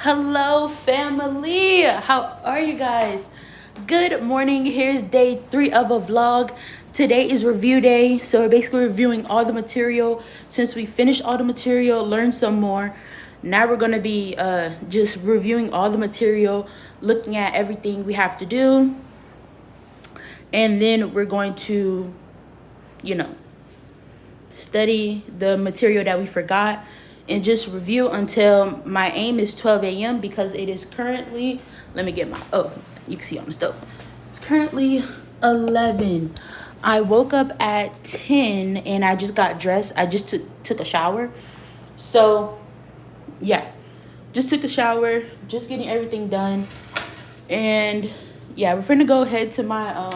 Hello, family. How are you guys? Good morning. Here's day 3 of a vlog. Today is review day, so we're basically reviewing all the material. Since we finished all the material, learned some more. Now we're gonna be just reviewing all the material, looking at everything we have to do, and then we're going to, study the material that we forgot and just review until my aim is 12 a.m. because it is currently, let me get my, you can see on the stove. It's currently 11. I woke up at 10 and I just got dressed. I just took a shower. So yeah, just took a shower, just getting everything done. And yeah, we're gonna go ahead to my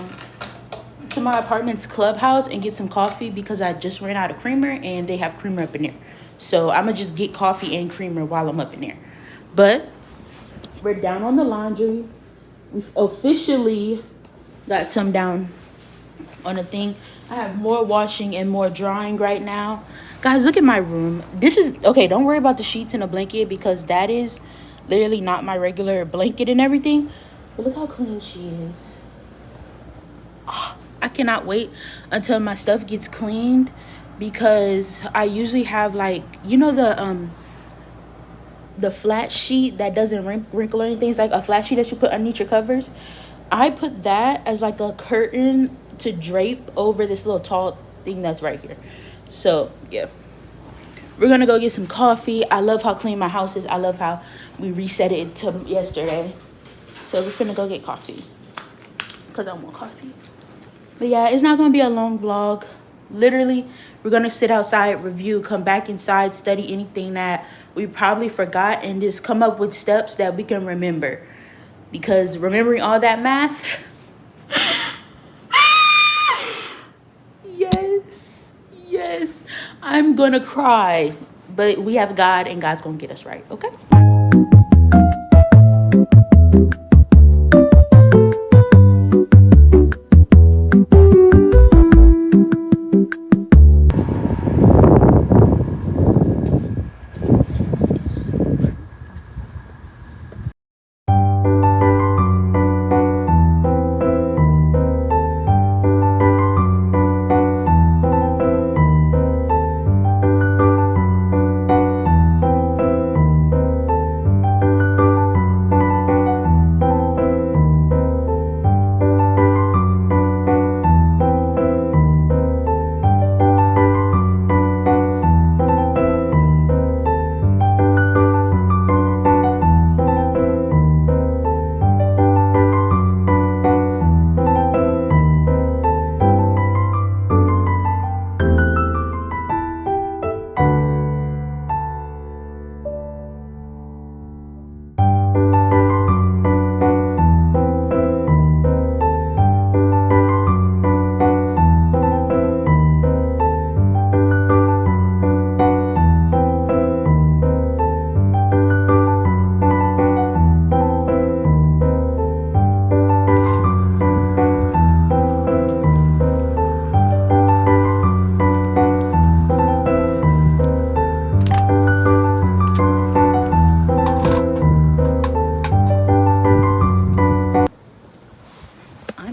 apartment's clubhouse and get some coffee because I just ran out of creamer and they have creamer up in there. So I'm gonna just get coffee and creamer while I'm up in there. But we're down on the laundry. We've officially got some down on the thing. I have more washing and more drying right now. Guys, look at my room. This is, okay, don't worry about the sheets and the blanket because that is literally not my regular blanket and everything. But look how clean she is. I cannot wait until my stuff gets cleaned because I usually have like, the flat sheet that doesn't wrinkle or anything. It's like a flat sheet that you put underneath your covers. I put that as like a curtain to drape over this little tall thing that's right here. So yeah, we're gonna go get some coffee. I love how clean my house is. I love how we reset it to yesterday. So we're gonna go get coffee because I want coffee. But yeah, it's not going to be a long vlog. Literally, we're going to sit outside, review, come back inside, study anything that we probably forgot, and just come up with steps that we can remember. Because remembering all that math, yes, I'm going to cry. But we have God, and God's going to get us right, okay?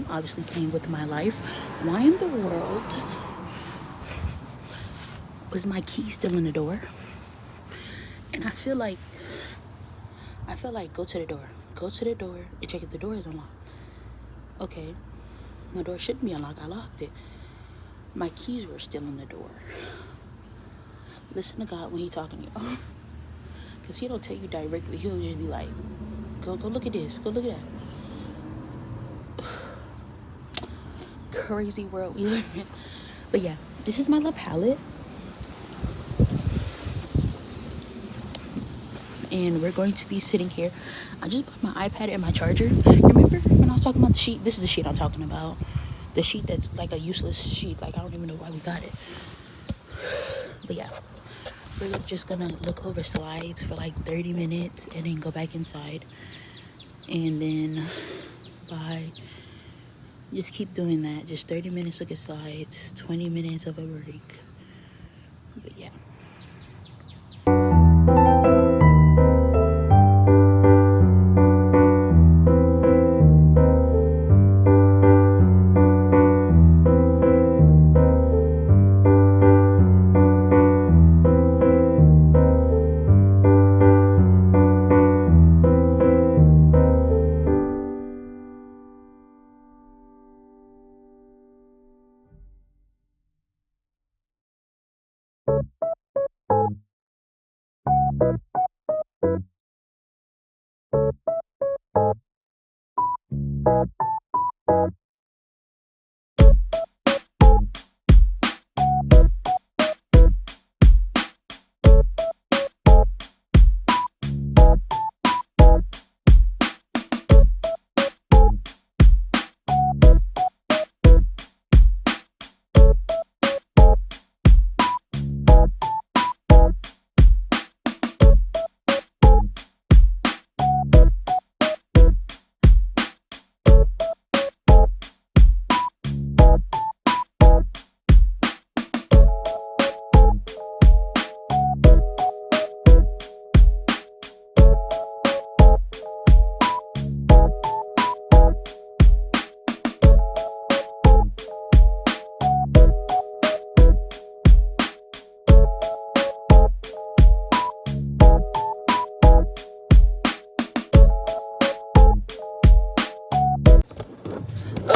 Obviously playing with my life. Why in the world was my key still in the door? And I feel like go to the door and check if the door is unlocked. Okay, my door shouldn't be unlocked. I locked it. My keys were still in the door. Listen to God when He talking to you, because He don't tell you directly. He'll just be like, go look at this, go look at that. Crazy world we live in. But yeah, this is my little palette, and we're going to be sitting here. I just put my iPad and my charger. Remember when I was talking about the sheet? This is the sheet I'm talking about. The sheet that's like a useless sheet. Like, I don't even know why we got it. But yeah, we're just gonna look over slides for like 30 minutes and then go back inside, and then just keep doing that. Just 30 minutes look at slides, 20 minutes of a break. But yeah.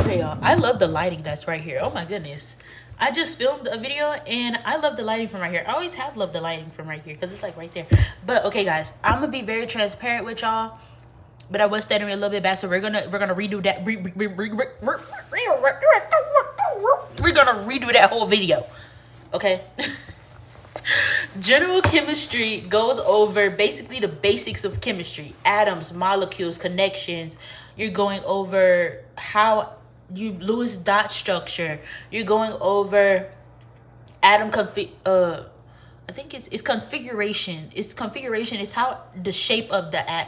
Okay, y'all. I love the lighting that's right here. Oh my goodness. I just filmed a video and I love the lighting from right here. I always have loved the lighting from right here because it's like right there. But okay, guys, I'm gonna be very transparent with y'all. But I was stuttering a little bit bad, so we're gonna redo that. We're gonna redo that whole video. Okay. General chemistry goes over basically the basics of chemistry: atoms, molecules, connections. You're going over how you Lewis dot structure. You're going over atom I think it's configuration. It's configuration. It's how the shape of the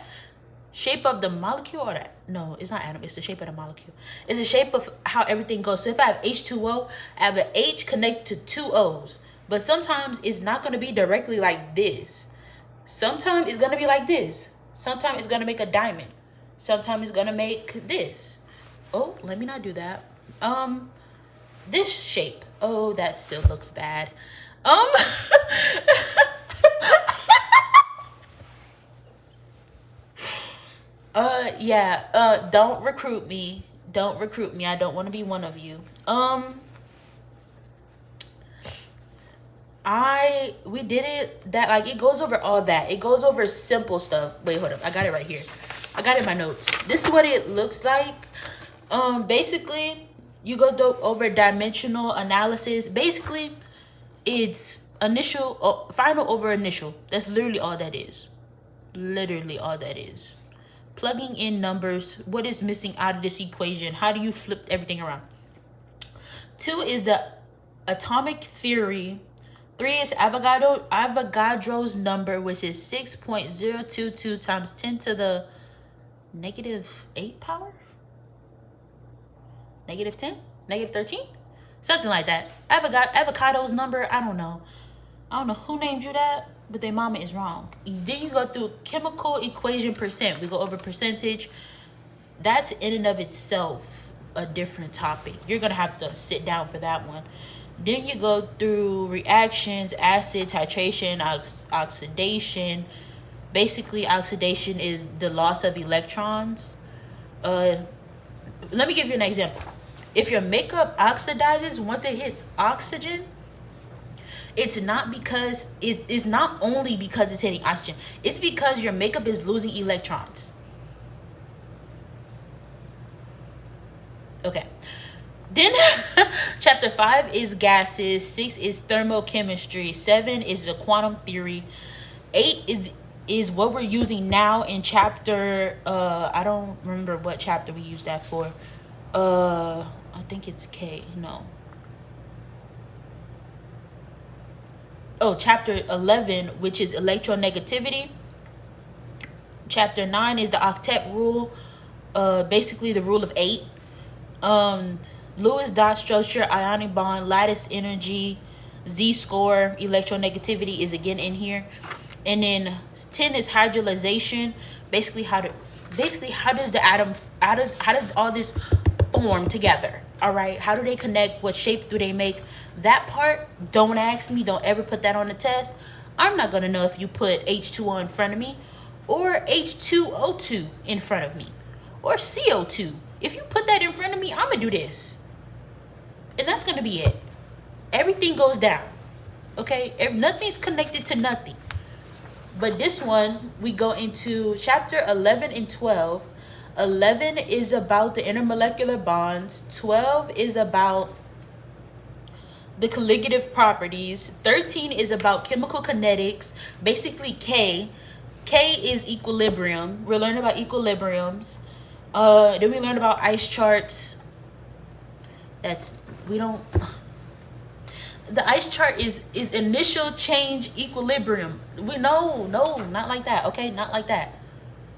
shape of the molecule, or that, no, it's not atom, it's the shape of the molecule. It's the shape of how everything goes. So if I have H2O, I have an H connected to two O's. But sometimes it's not going to be directly like this. Sometimes it's going to be like this. Sometimes it's going to make a diamond. Sometimes it's going to make this. Oh, let me not do that. This shape. Oh, that still looks bad. Yeah. Don't recruit me. Don't recruit me. I don't want to be one of you. We did it that, like, it goes over all that. It goes over simple stuff. Wait, hold up. I got it right here. I got it in my notes. This is what it looks like. Basically, you go over dimensional analysis. Basically, it's initial, final over initial. That's literally all that is. Literally all that is. Plugging in numbers. What is missing out of this equation? How do you flip everything around? 2 is the atomic theory. 3 is Avogadro's number, which is 6.022 times 10 to the -8 power? -10? -13? Something like that. Avogadro's number, I don't know. I don't know who named you that, but their mama is wrong. Then you go through chemical equation percent. We go over percentage. That's in and of itself a different topic. You're going to have to sit down for that one. Then you go through reactions, acid, titration, oxidation. Basically, oxidation is the loss of electrons. Let me give you an example. If your makeup oxidizes once it hits oxygen, it's not because it's not only because it's hitting oxygen. It's because your makeup is losing electrons. Okay. Then chapter 5 is gases, 6 is thermochemistry, 7 is the quantum theory, 8 is what we're using now in chapter I don't remember what chapter we used that for. I think it's K. No. Oh, chapter 11, which is electronegativity. Chapter 9 is the octet rule, basically the rule of 8. Lewis dot structure, ionic bond, lattice energy, z-score, electronegativity is again in here. And then 10 is hydrolyzation. Basically how does the atom, how does all this form together? All right, how do they connect? What shape do they make? That part, don't ask me. Don't ever put that on the test. I'm not gonna know if you put H2O in front of me or H2O2 in front of me or CO2. If you put that in front of me, I'm gonna do this. And that's going to be it. Everything goes down. Okay? Nothing's connected to nothing. But this one, we go into chapter 11 and 12. 11 is about the intermolecular bonds. 12 is about the colligative properties. 13 is about chemical kinetics, basically K. K is equilibrium. We're learning about equilibriums. Then we learn about ice charts. The ice chart is initial change equilibrium. No, not like that. Okay, not like that.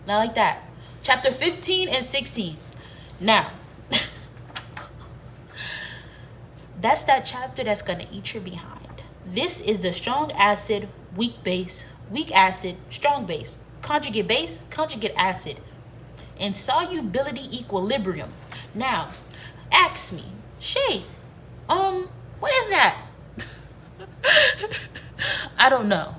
Not like that. Chapter 15 and 16. Now, that's that chapter that's gonna eat your behind. This is the strong acid, weak base, weak acid, strong base, conjugate acid, and solubility equilibrium. Now, ask me, Shay, what is that? I don't know.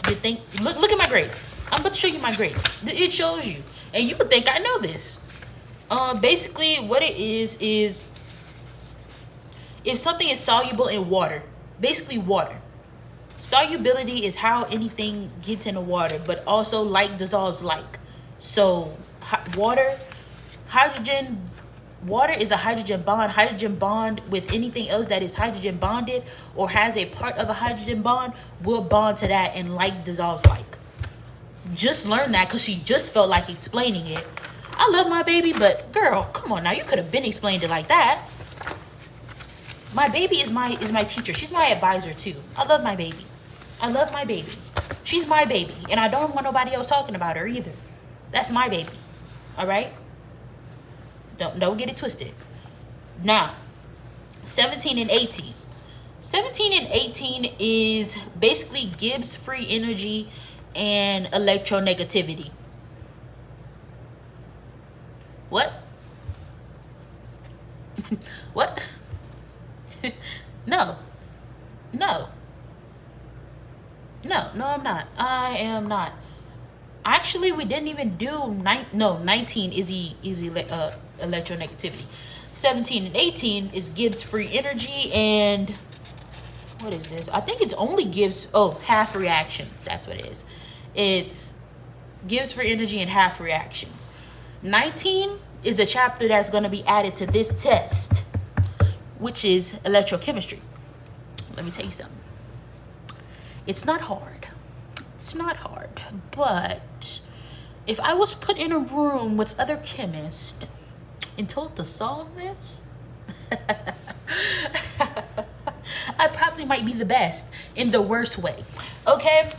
You think? Look at my grades. I'm about to show you my grades. It shows you, and you would think I know this. Basically, what it is if something is soluble in water, basically water. Solubility is how anything gets into water, but also like dissolves like. So water is a hydrogen bond. Hydrogen bond with anything else that is hydrogen bonded or has a part of a hydrogen bond will bond to that, and like dissolves like. Just learned that because she just felt like explaining it. I love my baby, but girl, come on now. You could have been explained it like that. My baby is my teacher. She's my advisor too. I love my baby. She's my baby, and I don't want nobody else talking about her either. That's my baby. All right? Don't get it twisted. Now, 17 and 18. 17 and 18 is basically Gibbs free energy and electronegativity. What? What? No, I'm not. I am not. Actually, we didn't even do 19 is electronegativity. 17 and 18 is Gibbs free energy, and what is this? I think it's only Gibbs. Half reactions. That's what it is. It's Gibbs free energy and half reactions. 19 is a chapter that's going to be added to this test, which is electrochemistry. Let me tell you something. It's not hard. But if I was put in a room with other chemists and told to solve this, I probably might be the best in the worst way. Okay?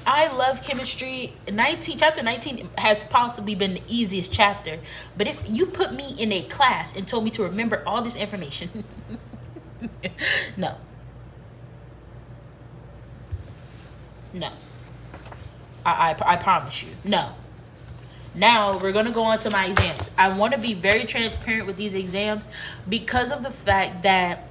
I love chemistry. Chapter 19 has possibly been the easiest chapter. But if you put me in a class and told me to remember all this information, no. I promise you. No. Now, we're going to go on to my exams. I want to be very transparent with these exams because of the fact that,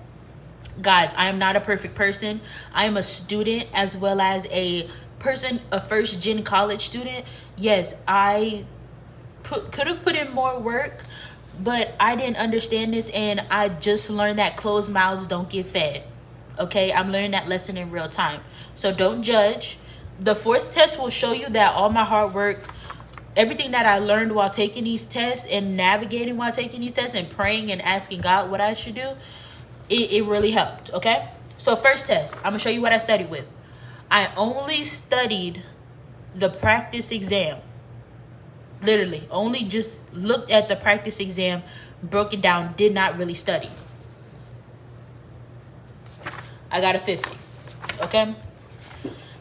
guys, I am not a perfect person. I am a student as well as a first-gen college student. Yes, I could have put in more work, but I didn't understand this, and I just learned that closed mouths don't get fed. Okay, I'm learning that lesson in real time. So don't judge. The fourth test will show you that all my hard work, everything that I learned while taking these tests and navigating while taking these tests and praying and asking God what I should do, it really helped, okay? So first test, I'm going to show you what I studied with. I only studied the practice exam. Literally, only just looked at the practice exam, broke it down, did not really study. I got a 50, okay?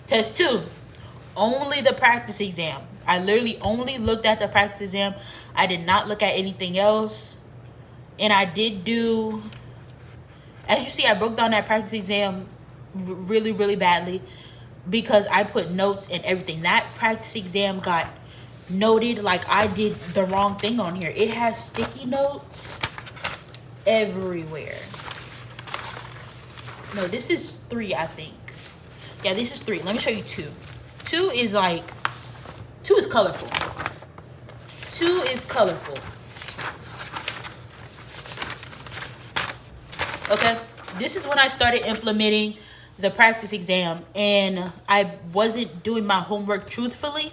Test 2, only the practice exam. I literally only looked at the practice exam. I did not look at anything else. And I did do, as you see, I broke down that practice exam really, really badly because I put notes and everything. That practice exam got noted like I did the wrong thing on here. It has sticky notes everywhere. No, this is 3, I think. Yeah, this is 3. Let me show you 2. 2 is colorful. 2 is colorful. Okay? this is when I started implementing the practice exam, and I wasn't doing my homework truthfully.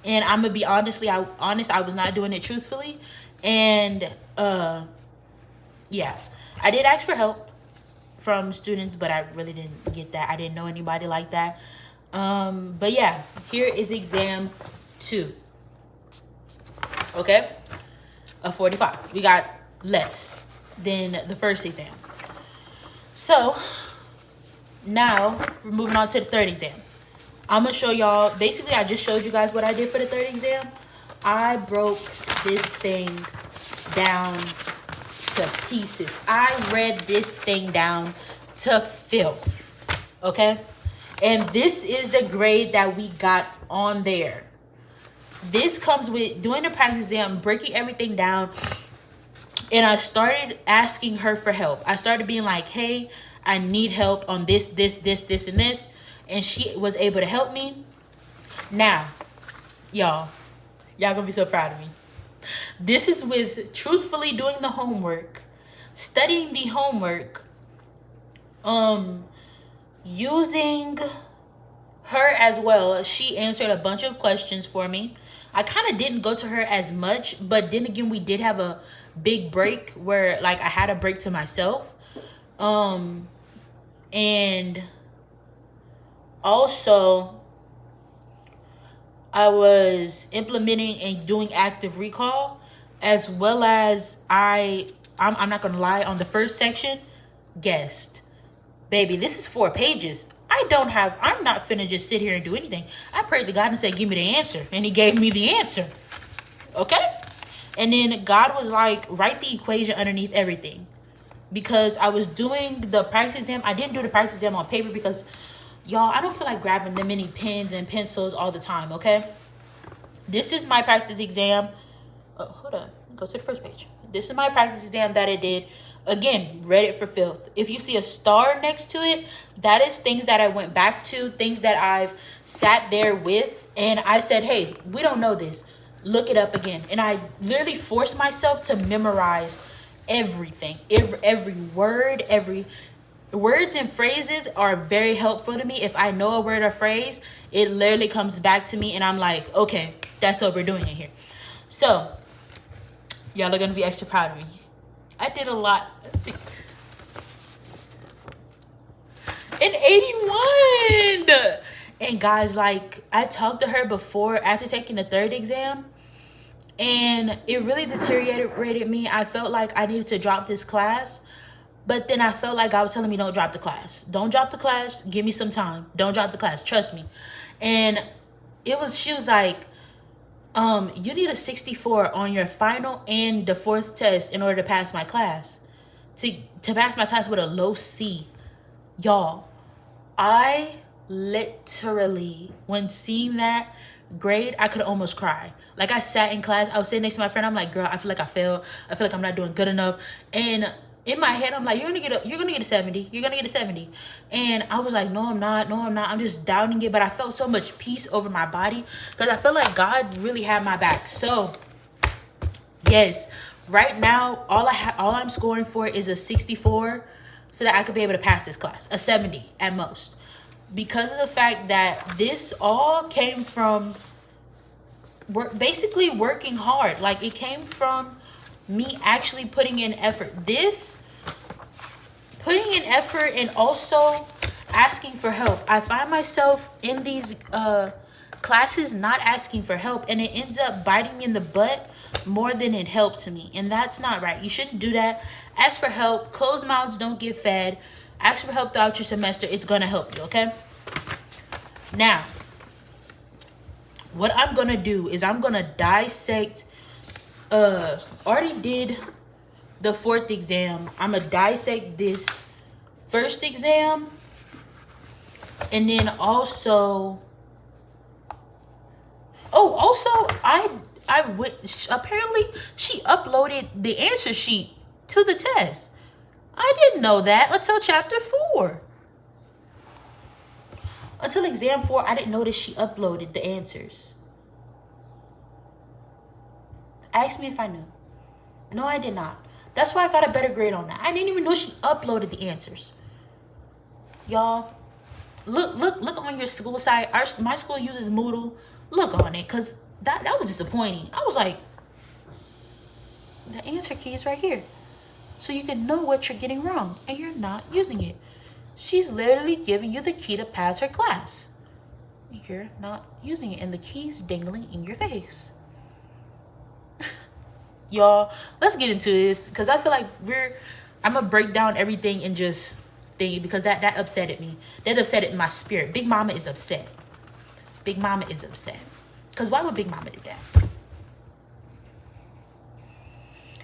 And I'm gonna be honest, I was not doing it truthfully. And yeah, I did ask for help from students, but I really didn't get that. I didn't know anybody like that. But yeah, here is exam 2. Okay, a 45. We got less than the first exam. So now we're moving on to the third exam. I'm gonna show y'all. Basically, I just showed you guys what I did for the third exam. I broke this thing down to pieces. I read this thing down to filth. Okay, and this is the grade that we got on there. This comes with doing the practice exam, breaking everything down. And I started asking her for help. I started being like, hey, I need help on this, and this. And she was able to help me. Now, y'all gonna be so proud of me. This is with truthfully doing the homework, studying the homework, using her as well. She answered a bunch of questions for me. I kind of didn't go to her as much, but then again, we did have a big break where like I had a break to myself. And also I was implementing and doing active recall, as well as I'm not gonna lie, on the first section, guessed. Baby, this is 4 pages. I'm not finna just sit here and do anything. I prayed to God and said, give me the answer. And he gave me the answer. Okay? And then God was like, write the equation underneath everything. Because I was doing the practice exam. I didn't do the practice exam on paper because, y'all, I don't feel like grabbing that many pens and pencils all the time, okay? This is my practice exam. Oh, hold on. Go to the first page. This is my practice exam that I did. Again, read it for filth. If you see a star next to it, that is things that I went back to, things that I've sat there with, and I said, hey, we don't know this. Look it up again. And I literally forced myself to memorize everything. Every word, every words and phrases are very helpful to me. If I know a word or phrase, it literally comes back to me, and I'm like, okay, that's what we're doing in here. So, y'all are going to be extra proud of me. I did a lot. An 81. And guys, like, I talked to her before, after taking the third exam, and it really deteriorated me. I felt like I needed to drop this class, but then I felt like God was telling me, don't drop the class. Don't drop the class. Give me some time. Don't drop the class. Trust me. And she was like, you need a 64 on your final and the 4th test in order to pass my class. To pass my class with a low C. Y'all, I literally, when seeing that grade, I could almost cry. Like, I sat in class, I was sitting next to my friend, I'm like, girl, I feel like I failed. I feel like I'm not doing good enough. And in my head, I'm like, you're gonna get a 70. You're gonna get a 70. And I was like, no, I'm not. I'm just doubting it. But I felt so much peace over my body because I feel like God really had my back. So, yes, right now, all I'm scoring for is a 64 so that I could be able to pass this class, a 70 at most. Because of the fact that this all came from basically working hard. Like, it came from me actually putting in effort. Putting in effort and also asking for help. I find myself in these classes not asking for help, and it ends up biting me in the butt more than it helps me. And that's not right. You shouldn't do that. Ask for help. Closed mouths don't get fed. Ask for help throughout your semester. It's going to help you, okay? Now, what I'm going to do is I'm going to dissect. Already did the 4th exam. I'm going to dissect this 1st exam. And then also... Oh, also, apparently she uploaded the answer sheet to the test. I didn't know that until chapter 4. Until exam 4, I didn't notice she uploaded the answers. Ask me if I knew. No, I did not. That's why I got a better grade on that. I didn't even know she uploaded the answers. Y'all, look on your school site. My school uses Moodle. Look on it, because that was disappointing. I was like, the answer key is right here. So you can know what you're getting wrong, and you're not using it. She's literally giving you the key to pass her class. You're not using it, and the key's dangling in your face. Y'all, let's get into this, because I feel like I'm gonna break down everything and just think, because that upsetted me. That upsetted my spirit. Big Mama is upset. Big Mama is upset. Because why would Big Mama do that?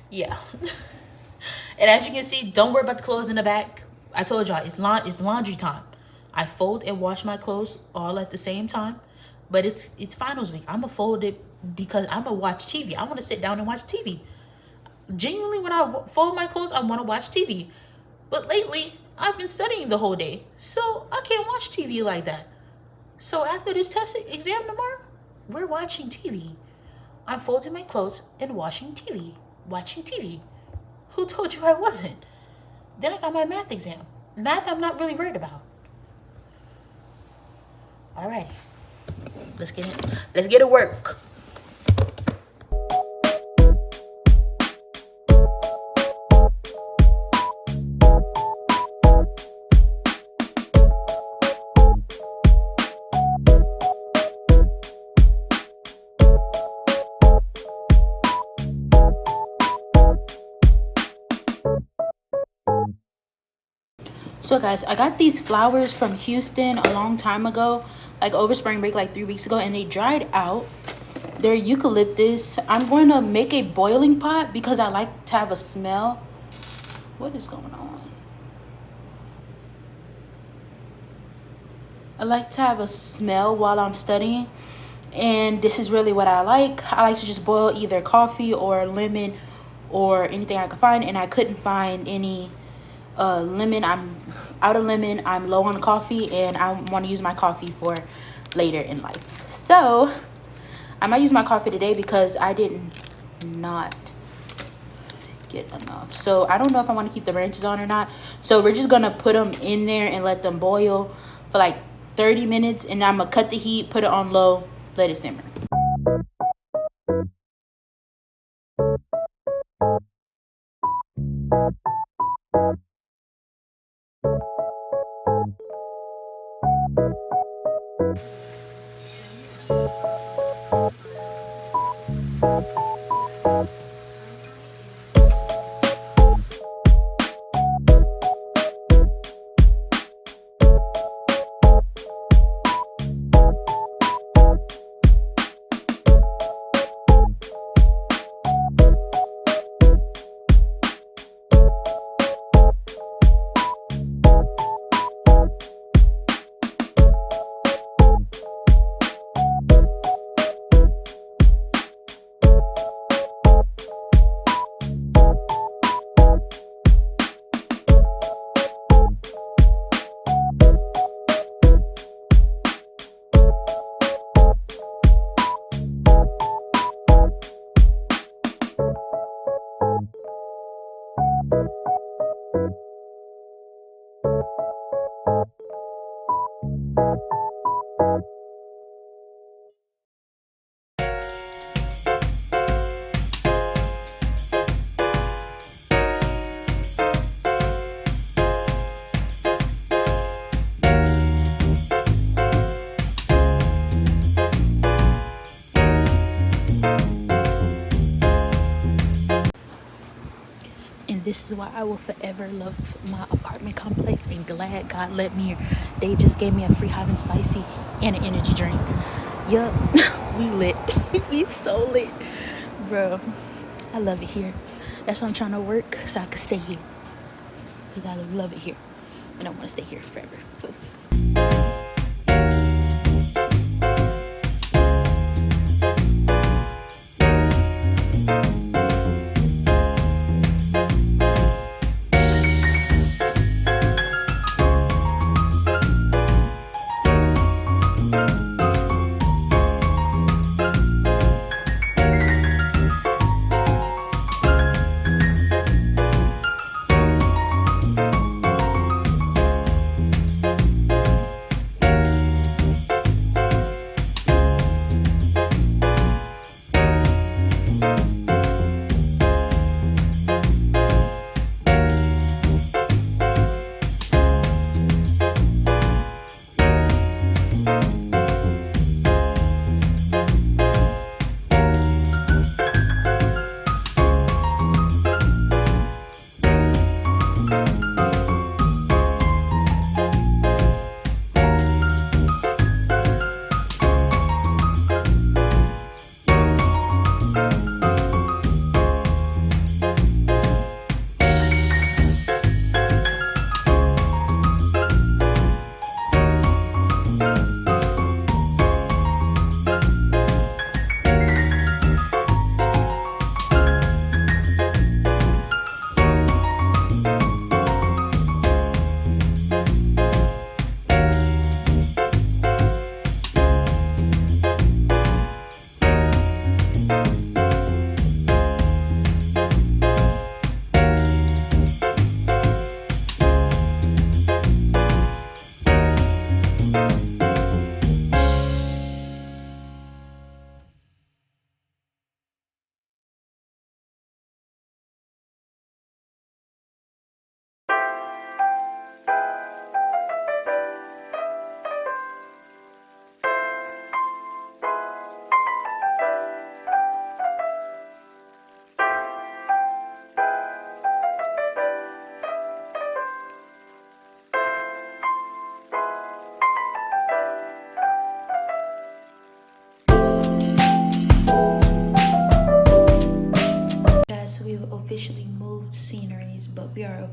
Yeah. And as you can see, don't worry about the clothes in the back. I told y'all, it's laundry time. I fold and wash my clothes all at the same time. But it's finals week. I'm going to fold it because I'm going to watch TV. I want to sit down and watch TV. Genuinely, when I fold my clothes, I want to watch TV. But lately, I've been studying the whole day. So I can't watch TV like that. So after this test exam tomorrow, we're watching TV. I'm folding my clothes and watching TV. Watching TV. Who told you I wasn't? Then I got my math exam. Math I'm not really worried about. Alrighty. Let's get to work. So guys, I got these flowers from Houston a long time ago, like over spring break, like 3 weeks ago, and they dried out. They're eucalyptus. I'm going to make a boiling pot because I like to have a smell. What is going on? I like to have a smell while I'm studying, and this is really what I like. I like to just boil either coffee or lemon or anything I could find, and I couldn't find any lemon. I'm out of lemon. I'm low on coffee, and I want to use my coffee for later in life. So I might use my coffee today because I did not get enough. So I don't know if I want to keep the branches on or not. So we're just gonna put them in there and let them boil for like 30 minutes, and I'm gonna cut the heat, put it on low, let it simmer. This is why I will forever love my apartment complex and glad God let me here. They just gave me a free hot and spicy and an energy drink. Yup, we lit. We so lit. Bro, I love it here. That's why I'm trying to work so I can stay here. Because I love it here. And I want to stay here forever.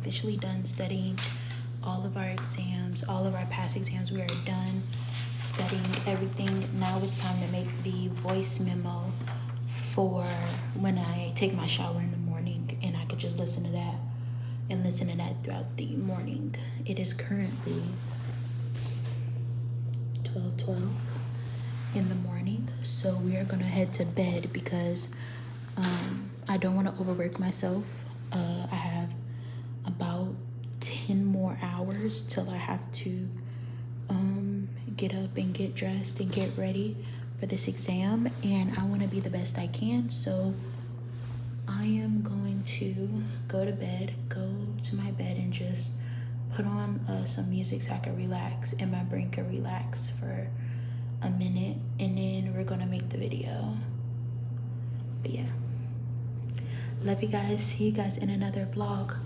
officially done studying all of our exams, all of our past exams. We are done studying everything. Now it's time to make the voice memo for when I take my shower in the morning, and I could just listen to that and listen to that throughout the morning. It is currently 12:12 in the morning, so we are gonna head to bed because I don't want to overwork myself. I have about 10 more hours till I have to get up and get dressed and get ready for this exam, and I want to be the best I can. So I am going to go to my bed and just put on some music so I can relax and my brain can relax for a minute, and then we're gonna make the video. But yeah, love you guys. See you guys in another vlog.